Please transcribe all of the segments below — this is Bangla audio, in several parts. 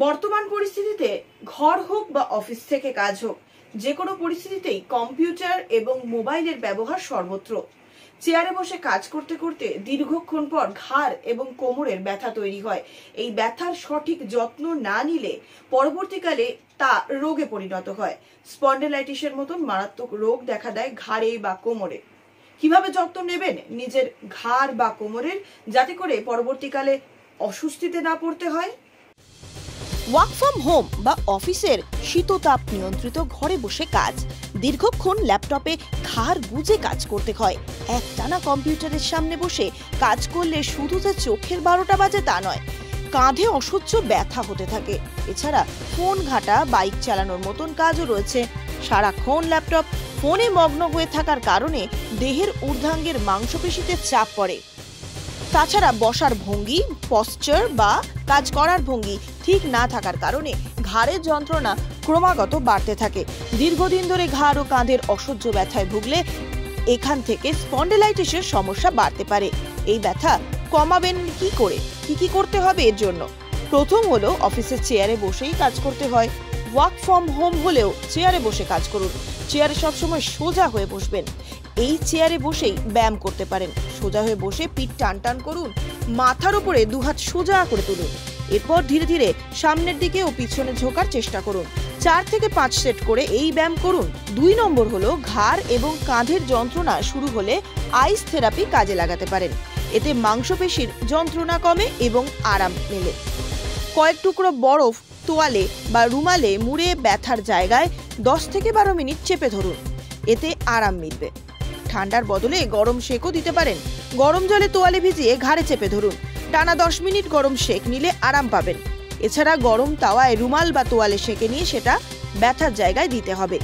বর্তমান পরিস্থিতিতে ঘর হোক বা অফিস থেকে কাজ হোক, যে কোনো পরিস্থিতিতেই কম্পিউটার এবং মোবাইলের ব্যবহার সর্বত্র। চেয়ারে বসে কাজ করতে করতে দীর্ঘক্ষণ পর ঘাড় এবং কোমরের ব্যথা তৈরি হয়। এই ব্যথার সঠিক যত্ন না নিলে পরবর্তীকালে তা রোগে পরিণত হয়। স্পন্ডিলাইটিসের মতন মারাত্মক রোগ দেখা দেয় ঘাড়ে বা কোমরে। কিভাবে যত্ন নেবেন নিজের ঘাড় বা কোমরের, যাতে করে পরবর্তীকালে অস্বস্তিতে না পড়তে হয়? ওয়ার্ক ফ্রম হোম বা অফিসের শীততাপ নিয়ন্ত্রিত ঘরে বসে কাজ। দীর্ঘক্ষণ ল্যাপটপে ঘাড় গুজে কাজ করতে হয়। একটানা কম্পিউটারের সামনে বসে কাজ করলে শুধু যে চোখের 12টা বাজে তা নয়, কাঁধে অসহ্য ব্যথা হতে থাকে। এছাড়া ফোন ঘাটা, বাইক চালানোর মতন কাজও রয়েছে। সারাক্ষণ ল্যাপটপ ফোনে মগ্ন হয়ে থাকার কারণে দেহের ঊর্ধ্বাঙ্গের মাংসপেশিতে চাপ পড়ে। তাছাড়া বসার ভঙ্গি, পশ্চার বা কাজ করার ভঙ্গি ঠিক না থাকার কারণে ঘাড়ের যন্ত্রণা ক্রমাগত বাড়তে থাকে। দীর্ঘদিন ধরে ঘাড় ও কাঁধের অসহ্য ব্যথায় ভুগলে এখান থেকে স্পন্ডিলাইটিসের সমস্যা বাড়তে পারে। এই ব্যথা কমাবেন কি করে? কি করতে হবে এর জন্য? প্রথম হলো অফিসের চেয়ারে বসেই কাজ করতে হয়। ওয়ার্ক ফ্রম হোম হলেও চেয়ারে বসে কাজ করুন। চেয়ারে সবসময় সোজা হয়ে বসবেন। এই চেয়ারে বসেই ব্যায়াম করতে পারেন। সোজা হয়ে বসে পিঠ টান টান করুন, মাথার উপরে দুহাত সোজা করে তুলুন। এরপর ধীরে ধীরে সামনের দিকে ও পিছনে ঝোঁকার চেষ্টা করুন। 4 থেকে 5 সেট করে এই ব্যায়াম করুন। 2 নম্বর হলো ঘাড় এবং কাঁধের যন্ত্রণা শুরু হলে আইস থেরাপি কাজে লাগাতে পারেন। এতে মাংসপেশির যন্ত্রণা কমে এবং আরাম মেলে। কয়েক টুকরো বরফ তোয়ালে বা রুমালে মুড়ে ব্যথার জায়গায় 10 থেকে 12 মিনিট চেপে ধরুন। এতে আরাম মিলবে। ঠান্ডার বদলে গরম সেকও দিতে পারেন। গরম জলে তোয়ালে ভিজিয়ে ঘাড়ে চেপে ধরুন। টানা 10 মিনিট গরম সেক নিলে আরাম পাবেন। এছাড়া গরম তাওয়ায় রুমাল বা তোয়ালে সেকে নিয়ে সেটা ব্যথার জায়গায় দিতে হবে।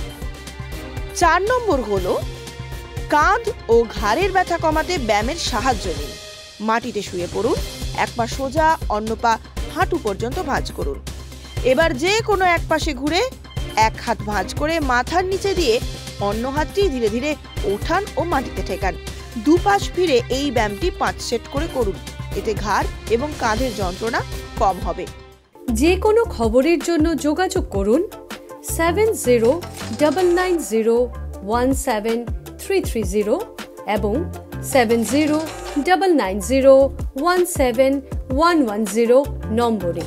4 নম্বর হলো কাঁধ ও ঘাড়ের ব্যথা কমাতে ব্যায়ামের সাহায্য নিন। মাটিতে শুয়ে পড়ুন। এক পা সোজা, অন্য পা হাঁটু পর্যন্ত ভাঁজ করুন। এবার যে কোনো এক পাশে ঘুরে এক হাত ভাঁজ করে মাথার নিচে দিয়ে অন্য হাতটি ধীরে ধীরে ওঠান ও মাটিতে ঠেকান। দুপাশ ফিরে এই ব্যায়ামটি 5 সেট করে করুন। এতে ঘাড় এবং কাঁধের যন্ত্রণা কম হবে। যে কোনো খবরের জন্য যোগাযোগ করুন 7099017330 এবং 7099017110 নম্বরে।